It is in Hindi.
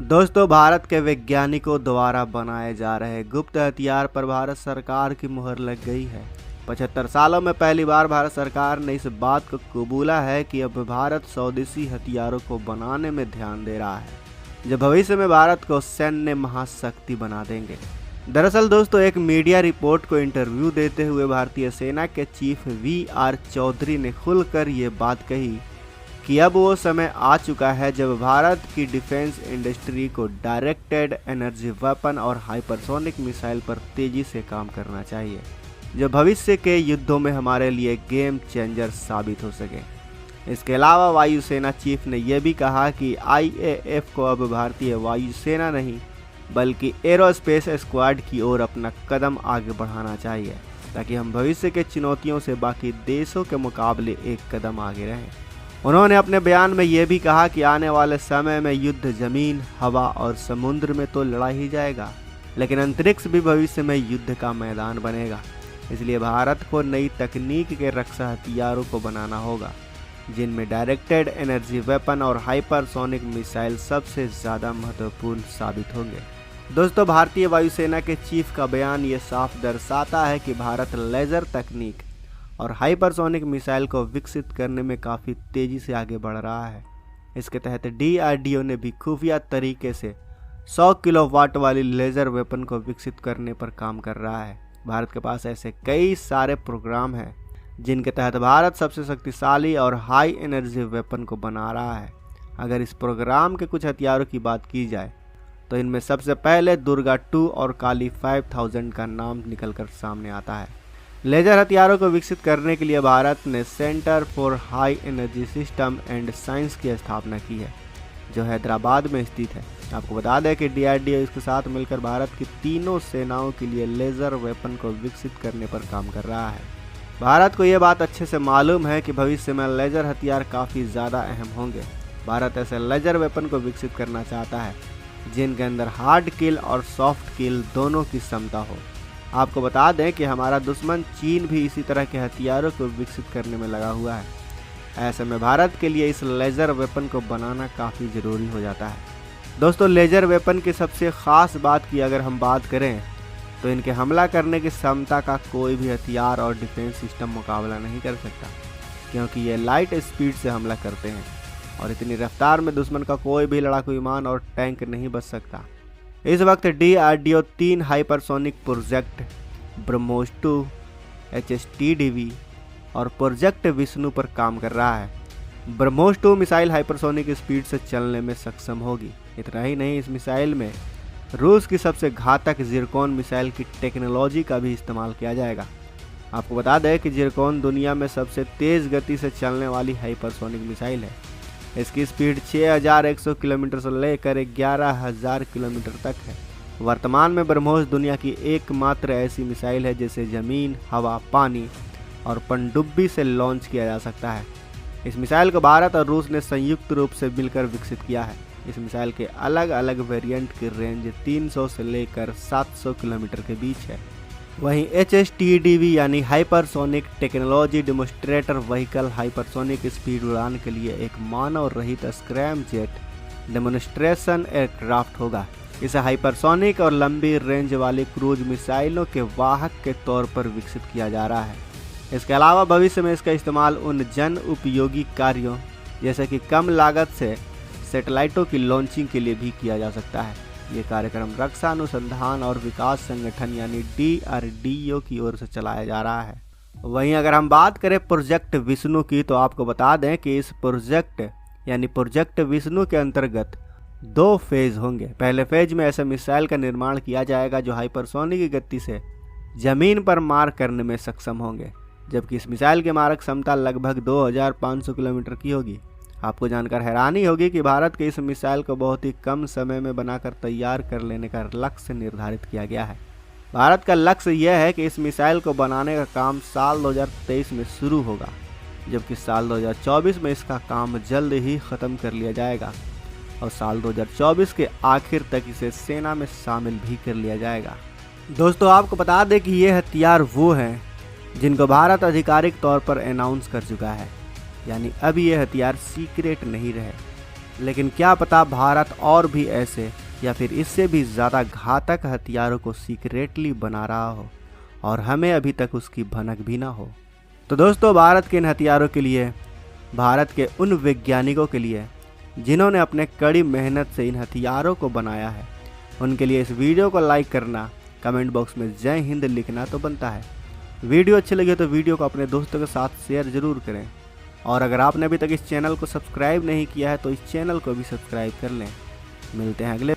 दोस्तों, भारत के वैज्ञानिकों द्वारा बनाए जा रहे गुप्त हथियार पर भारत सरकार की मुहर लग गई है। 75 सालों में पहली बार भारत सरकार ने इस बात को कबूला है कि अब भारत स्वदेशी हथियारों को बनाने में ध्यान दे रहा है, जो भविष्य में भारत को सैन्य महाशक्ति बना देंगे। दरअसल दोस्तों, एक मीडिया रिपोर्ट को इंटरव्यू देते हुए भारतीय सेना के चीफ वी.आर. चौधरी ने खुलकर ये बात कही कि अब वो समय आ चुका है जब भारत की डिफेंस इंडस्ट्री को डायरेक्टेड एनर्जी वेपन और हाइपरसोनिक मिसाइल पर तेजी से काम करना चाहिए, जो भविष्य के युद्धों में हमारे लिए गेम चेंजर साबित हो सके। इसके अलावा वायुसेना चीफ ने यह भी कहा कि IAF को अब भारतीय वायुसेना नहीं बल्कि एरोस्पेस स्क्वाड की ओर अपना कदम आगे बढ़ाना चाहिए, ताकि हम भविष्य के चुनौतियों से बाकी देशों के मुकाबले एक कदम आगे रहें। उन्होंने अपने बयान में यह भी कहा कि आने वाले समय में युद्ध जमीन, हवा और समुद्र में तो लड़ा ही जाएगा, लेकिन अंतरिक्ष भी भविष्य में युद्ध का मैदान बनेगा। इसलिए भारत को नई तकनीक के रक्षा हथियारों को बनाना होगा, जिनमें डायरेक्टेड एनर्जी वेपन और हाइपरसोनिक मिसाइल सबसे ज़्यादा महत्वपूर्ण साबित होंगे। दोस्तों, भारतीय वायुसेना के चीफ का बयान ये साफ दर्शाता है कि भारत लेजर तकनीक और हाइपरसोनिक मिसाइल को विकसित करने में काफ़ी तेज़ी से आगे बढ़ रहा है। इसके तहत DRDO ने भी खुफिया तरीके से 100 किलोवाट वाली लेज़र वेपन को विकसित करने पर काम कर रहा है। भारत के पास ऐसे कई सारे प्रोग्राम हैं जिनके तहत भारत सबसे शक्तिशाली और हाई एनर्जी वेपन को बना रहा है। अगर इस प्रोग्राम के कुछ हथियारों की बात की जाए तो इनमें सबसे पहले दुर्गा 2 और काली 5000 का नाम निकलकर सामने आता है। लेजर हथियारों को विकसित करने के लिए भारत ने centre for high energy system and science की स्थापना की है, जो हैदराबाद में स्थित है। आपको बता दें कि DRDO इसके साथ मिलकर भारत की तीनों सेनाओं के लिए लेजर वेपन को विकसित करने पर काम कर रहा है। भारत को यह बात अच्छे से मालूम है कि भविष्य में लेजर हथियार काफ़ी ज़्यादा अहम होंगे। भारत ऐसे लेजर वेपन को विकसित करना चाहता है जिनके अंदर हार्ड किल और सॉफ्ट किल दोनों की क्षमता हो। आपको बता दें कि हमारा दुश्मन चीन भी इसी तरह के हथियारों को विकसित करने में लगा हुआ है। ऐसे में भारत के लिए इस लेज़र वेपन को बनाना काफ़ी ज़रूरी हो जाता है। दोस्तों, लेज़र वेपन की सबसे ख़ास बात की अगर हम बात करें तो इनके हमला करने की क्षमता का कोई भी हथियार और डिफेंस सिस्टम मुकाबला नहीं कर सकता, क्योंकि ये लाइट स्पीड से हमला करते हैं और इतनी रफ्तार में दुश्मन का कोई भी लड़ाकू विमान और टैंक नहीं बच सकता। इस वक्त DRDO 3 hypersonic project BrahMos 2, HSTDV और प्रोजेक्ट विष्णु पर काम कर रहा है। ब्रह्मोस 2 मिसाइल हाइपरसोनिक स्पीड से चलने में सक्षम होगी। इतना ही नहीं, इस मिसाइल में रूस की सबसे घातक जिरकॉन मिसाइल की टेक्नोलॉजी का भी इस्तेमाल किया जाएगा। आपको बता दें कि जिरकॉन दुनिया में सबसे तेज़ गति से चलने वाली हाइपरसोनिक मिसाइल है। इसकी स्पीड 6100 किलोमीटर से लेकर 11000 किलोमीटर तक है। वर्तमान में ब्रह्मोस दुनिया की एकमात्र ऐसी मिसाइल है जिसे ज़मीन, हवा, पानी और पनडुब्बी से लॉन्च किया जा सकता है। इस मिसाइल को भारत और रूस ने संयुक्त रूप से मिलकर विकसित किया है। इस मिसाइल के अलग अलग वेरिएंट की रेंज 300 से लेकर 700 किलोमीटर के बीच है। वहीं HSTDV यानी hypersonic technology demonstrator vehicle hypersonic speed उड़ान के लिए एक मानव रहित स्क्रैम जेट डेमोन्स्ट्रेशन एयरक्राफ्ट होगा। इसे हाइपरसोनिक और लंबी रेंज वाली क्रूज मिसाइलों के वाहक के तौर पर विकसित किया जा रहा है। इसके अलावा भविष्य में इसका इस्तेमाल उन जन उपयोगी कार्यों जैसे कि कम लागत से सैटेलाइटों की लॉन्चिंग के लिए भी किया जा सकता है। ये कार्यक्रम रक्षा अनुसंधान और विकास संगठन यानी DRDO की ओर से चलाया जा रहा है। वहीं अगर हम बात करें प्रोजेक्ट विष्णु की, तो आपको बता दें कि इस प्रोजेक्ट विष्णु के अंतर्गत 2 फेज होंगे। पहले फेज में ऐसे मिसाइल का निर्माण किया जाएगा जो हाइपरसोनिक गति से जमीन पर मार करने में सक्षम होंगे, जबकि इस मिसाइल की मारक क्षमता लगभग 2500 किलोमीटर की होगी। आपको जानकर हैरानी होगी कि भारत के इस मिसाइल को बहुत ही कम समय में बनाकर तैयार कर लेने का लक्ष्य निर्धारित किया गया है। भारत का लक्ष्य यह है कि इस मिसाइल को बनाने का काम साल 2023 में शुरू होगा, जबकि साल 2024 में इसका काम जल्द ही ख़त्म कर लिया जाएगा और साल 2024 के आखिर तक इसे सेना में शामिल भी कर लिया जाएगा। दोस्तों, आपको बता दें कि ये हथियार वो हैं जिनको भारत आधिकारिक तौर पर अनाउंस कर चुका है, यानी अब ये हथियार सीक्रेट नहीं रहे। लेकिन क्या पता भारत और भी ऐसे या फिर इससे भी ज़्यादा घातक हथियारों को सीक्रेटली बना रहा हो और हमें अभी तक उसकी भनक भी ना हो। तो दोस्तों, भारत के इन हथियारों के लिए, भारत के उन वैज्ञानिकों के लिए जिन्होंने अपने कड़ी मेहनत से इन हथियारों को बनाया है, उनके लिए इस वीडियो को लाइक करना, कमेंट बॉक्स में जय हिंद लिखना तो बनता है। वीडियो अच्छी लगे तो वीडियो को अपने दोस्तों के साथ शेयर ज़रूर करें और अगर आपने अभी तक इस चैनल को सब्सक्राइब नहीं किया है तो इस चैनल को भी सब्सक्राइब कर लें। मिलते हैं अगले